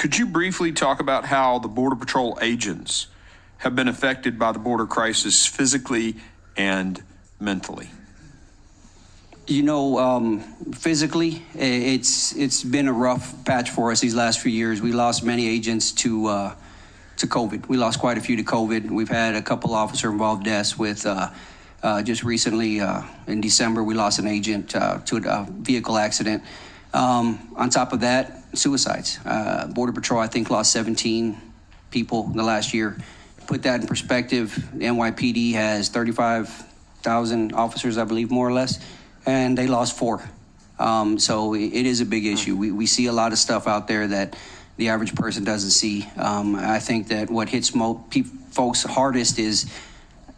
Could you briefly talk about how the Border Patrol agents have been affected by the border crisis physically and mentally? You know, physically, it's been a rough patch for us these last few years. We lost many agents to COVID. We lost quite a few to COVID. We've had a couple officer-involved deaths with just recently in December, we lost an agent to a vehicle accident. On top of that, suicides. Border Patrol, I think, lost 17 people in the last year. Put that in perspective, the NYPD has 35,000 officers, I believe, more or less, and they lost 4. So it is a big issue. We see a lot of stuff out there that the average person doesn't see. I think that what hits folks hardest is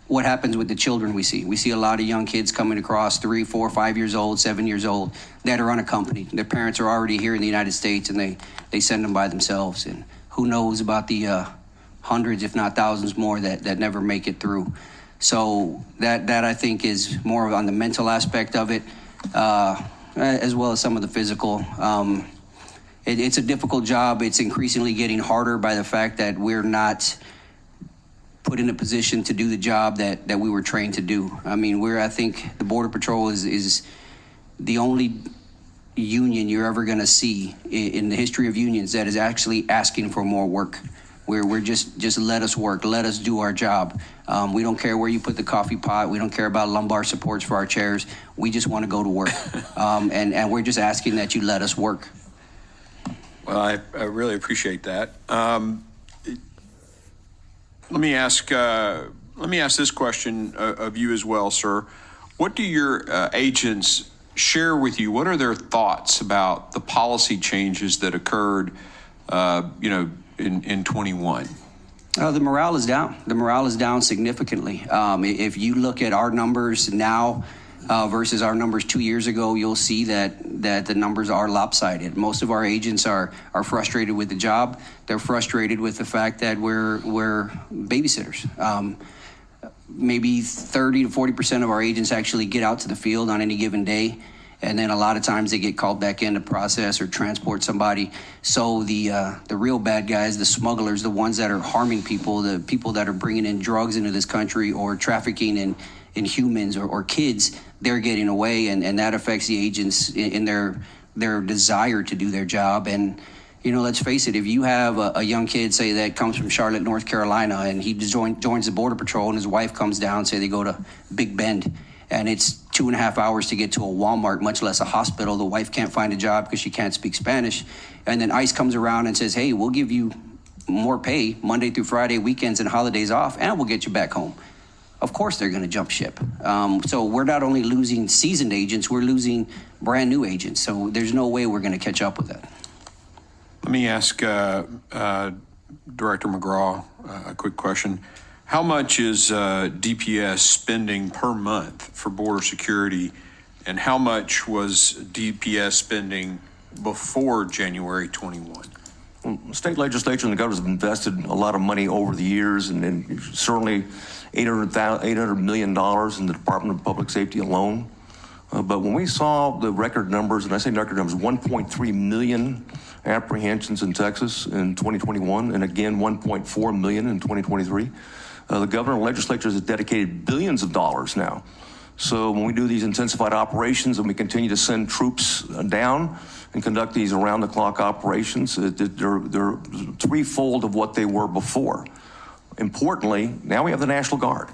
what happens with the children we see. We see a lot of young kids coming across 3, 4, 5 years old, 7 years old that are unaccompanied. Their parents are already here in the United States and they send them by themselves. And who knows about the hundreds, if not thousands more that never make it through. So that I think is more on the mental aspect of it, as well as some of the physical. It's a difficult job. It's increasingly getting harder by the fact that we're not put in a position to do the job that we were trained to do. I mean, I think the Border Patrol is the only union you're ever gonna see in the history of unions that is actually asking for more work. We're just let us work, let us do our job. We don't care where you put the coffee pot. We don't care about lumbar supports for our chairs. We just want to go to work. And we're just asking that you let us work. Well, I really appreciate that. Let me ask this question of you as well, sir. What do your agents share with you? What are their thoughts about the policy changes that occurred, in 21? The morale is down. The morale is down significantly. If you look at our numbers now versus our numbers 2 years ago, you'll see that the numbers are lopsided. Most of our agents are frustrated with the job. They're frustrated with the fact that we're babysitters. Maybe 30 to 40% of our agents actually get out to the field on any given day. And then a lot of times they get called back in to process or transport somebody. So the real bad guys, the smugglers, the ones that are harming people, the people that are bringing in drugs into this country or trafficking in humans or kids, they're getting away, and that affects the agents in their desire to do their job. And let's face it, if you have a young kid, say, that comes from Charlotte, North Carolina, and he joins the Border Patrol, and his wife comes down, say they go to Big Bend, and it's 2.5 hours to get to a Walmart, much less a hospital. The wife can't find a job because she can't speak Spanish. And then ICE comes around and says, hey, we'll give you more pay Monday through Friday, weekends and holidays off, and we'll get you back home. Of course they're going to jump ship. So we're not only losing seasoned agents, we're losing brand new agents. So there's no way we're going to catch up with that. Let me ask Director McCraw a quick question. How much is DPS spending per month for border security, and how much was DPS spending before January 21? Well, state legislature and the government have invested a lot of money over the years, and certainly $800 million in the Department of Public Safety alone. But when we saw the record numbers, and I say record numbers, 1.3 million apprehensions in Texas in 2021, and again 1.4 million in 2023. The governor and legislature has dedicated billions of dollars now. So when we do these intensified operations and we continue to send troops down and conduct these around-the-clock operations, they're threefold of what they were before. Importantly, now we have the National Guard,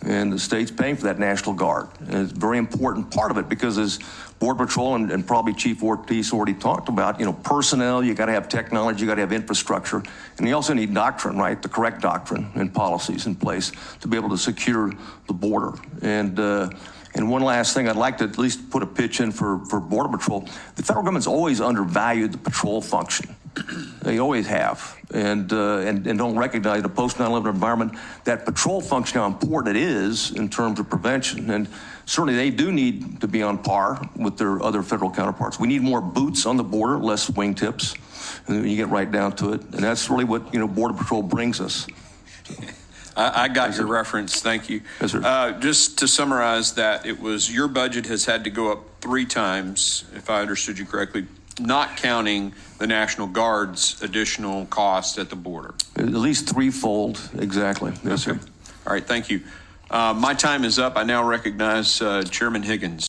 and the state's paying for that National Guard. And it's a very important part of it because, as Border Patrol and probably Chief Ortiz already talked about, personnel, you got to have technology, you got to have infrastructure, and you also need doctrine, right? The correct doctrine and policies in place to be able to secure the border. And one last thing, I'd like to at least put a pitch in for Border Patrol. The federal government's always undervalued the patrol function. They always have, and don't recognize the post 9/11 environment, that patrol function, how important it is in terms of prevention. And certainly they do need to be on par with their other federal counterparts. We need more boots on the border, less wingtips, and you get right down to it. And that's really what Border Patrol brings us. I got your reference. Thank you. Yes, sir. Just to summarize that, it was your budget has had to go up 3 times, if I understood you correctly, not counting the National Guard's additional cost at the border. At least threefold, exactly. Yes, sir. All right, thank you. My time is up. I now recognize Chairman Higgins.